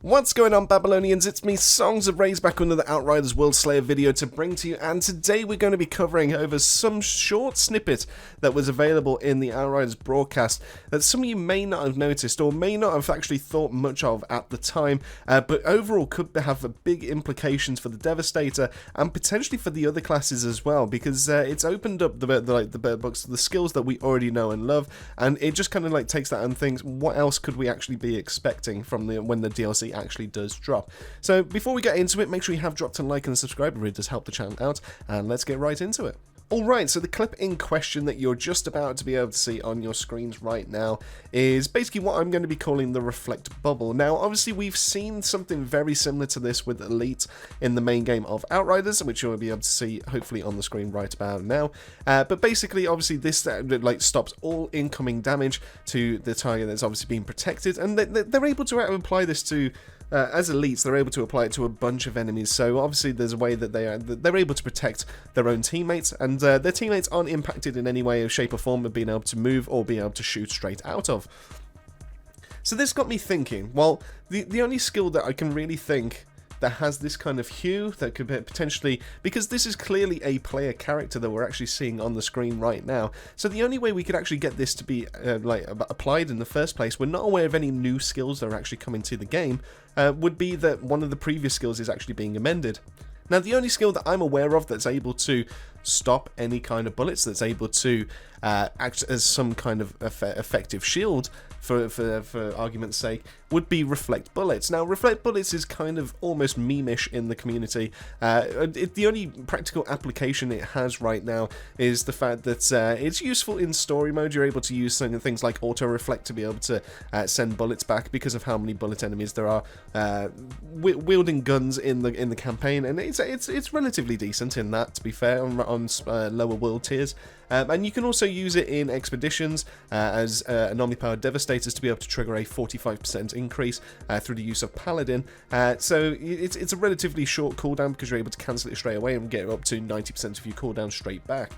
What's going on, Babylonians? It's me, Songs of Rage, back with another Outriders Worldslayer video to bring to you, and today we're going to be covering over some short snippet that was available in the Outriders broadcast that some of you may not have noticed or may not have actually thought much of at the time, but overall could have big implications for the Devastator and potentially for the other classes as well, because it's opened up the bird books, the skills that we already know and love, and it just kind of like takes that and thinks, what else could we actually be expecting from when the DLC actually does drop. So before we get into it, make sure you have dropped a like and subscribe. It really does help the channel out, and let's get right into it. Alright, so the clip in question that you're just about to be able to see on your screens right now is basically what I'm going to be calling the Reflect Bubble. Now, obviously, we've seen something very similar to this with Elite in the main game of Outriders, which you'll be able to see hopefully on the screen right about now. But basically, obviously, this like stops all incoming damage to the target that's obviously being protected, and they're able to apply this to as elites, they're able to apply it to a bunch of enemies, so obviously there's a way that they're able to protect their own teammates, and their teammates aren't impacted in any way, shape or form of being able to move or being able to shoot straight out of. So this got me thinking, well, the only skill that I can really think that has this kind of hue that could potentially, because this is clearly a player character that we're actually seeing on the screen right now, so the only way we could actually get this to be applied in the first place, we're not aware of any new skills that are actually coming to the game, would be that one of the previous skills is actually being amended. Now, the only skill that I'm aware of that's able to stop any kind of bullets, that's able to act as some kind of effective shield, for argument's sake, would be Reflect Bullets. Now, Reflect Bullets is kind of almost meme-ish in the community. The only practical application it has right now is the fact that it's useful in story mode. You're able to use things like auto-reflect to be able to send bullets back because of how many bullet enemies there are wielding guns in the campaign, and it's relatively decent in that, to be fair, on lower world tiers. And you can also use it in expeditions as anomaly powered devastators to be able to trigger a 45% increase through the use of Paladin. So it's a relatively short cooldown because you're able to cancel it straight away and get up to 90% of your cooldown straight back.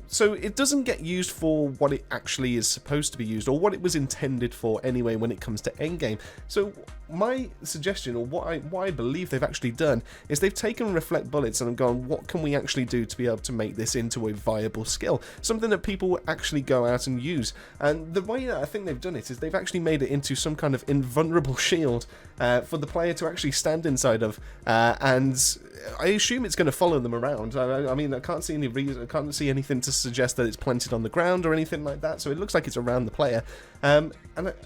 So it doesn't get used for what it actually is supposed to be used, or what it was intended for anyway when it comes to endgame. So my suggestion, or what I believe they've actually done, is they've taken Reflect Bullets and have gone, what can we actually do to be able to make this into a viable skill? Something that people will actually go out and use. And the way that I think they've done it is they've actually made it into some kind of invulnerable shield for the player to actually stand inside of, and I assume it's going to follow them around. I mean, I can't see any reason, I can't see anything to suggest that it's planted on the ground or anything like that, so it looks like it's around the player, and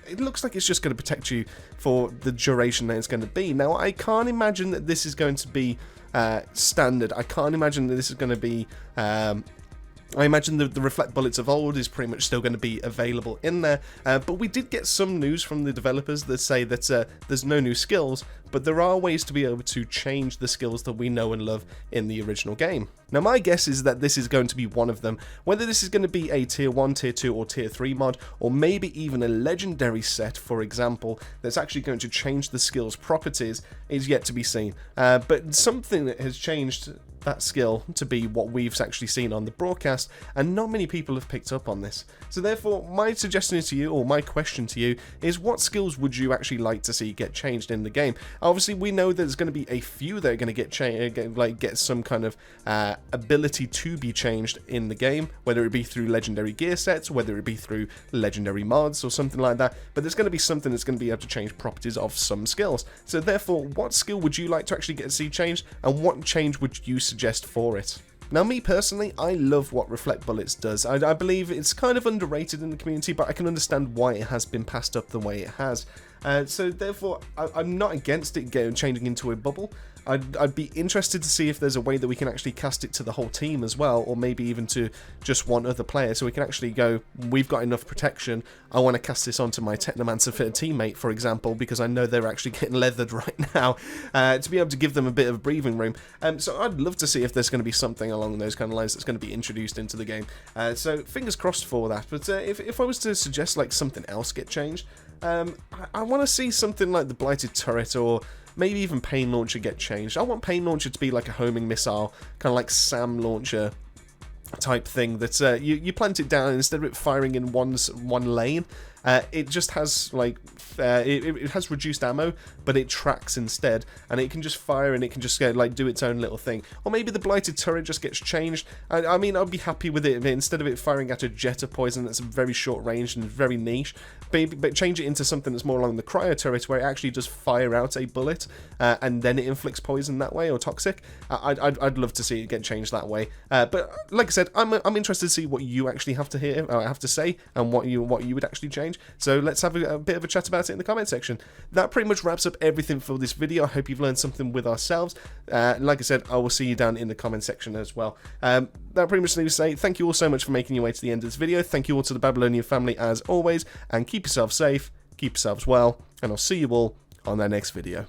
it looks like it's just going to protect you for the duration that it's going to be. Now, I can't imagine that this is going to be standard. I can't imagine that this is going to be I imagine the Reflect Bullets of old is pretty much still going to be available in there, but we did get some news from the developers that say that there's no new skills, but there are ways to be able to change the skills that we know and love in the original game. Now, my guess is that this is going to be one of them. Whether this is going to be a Tier 1, Tier 2 or Tier 3 mod, or maybe even a legendary set, for example, that's actually going to change the skills properties, is yet to be seen. But something that has changed that skill to be what we've actually seen on the broadcast, and not many people have picked up on this. So therefore, my suggestion to you, or my question to you, is what skills would you actually like to see get changed in the game? Obviously, we know there's going to be a few that are going to get some kind of ability to be changed in the game, whether it be through legendary gear sets, whether it be through legendary mods or something like that, but there's going to be something that's going to be able to change properties of some skills. So therefore, what skill would you like to actually get to see changed, and what change would you suggest for it? Now, me personally, I love what Reflect Bullets does. I believe it's kind of underrated in the community, but I can understand why it has been passed up the way it has. So therefore, I'm not against it changing into a bubble. I'd be interested to see if there's a way that we can actually cast it to the whole team as well, or maybe even to just one other player, so we can actually go, we've got enough protection, I want to cast this onto my Technomancer teammate, for example, because I know they're actually getting leathered right now, to be able to give them a bit of breathing room. So I'd love to see if there's going to be something along those kind of lines that's going to be introduced into the game. So fingers crossed for that. But if I was to suggest like something else get changed, I want to see something like the Blighted Turret, or maybe even Pain Launcher get changed. I want Pain Launcher to be like a homing missile, kind of like SAM Launcher type thing that you plant it down, and instead of it firing in one lane, it just has like it has reduced ammo, but it tracks instead, and it can just fire and it can just like do its own little thing. Or maybe the blighted turret just gets changed. I mean, I'd be happy with it if instead of it firing at a jet of poison that's very short range and very niche, but change it into something that's more along the cryo turret where it actually does fire out a bullet and then it inflicts poison that way, or toxic. I'd love to see it get changed that way. But like I said, I'm interested to see what you actually have to say and what you would actually change. So let's have a bit of a chat about it in the comment section. That pretty much wraps up everything for this video. I hope you've learned something with ourselves. Like I said, I will see you down in the comment section as well. That pretty much leaves me to say thank you all so much for making your way to the end of this video. Thank you all to the Babylonian family as always, and keep yourselves safe, keep yourselves well, and I'll see you all on our next video.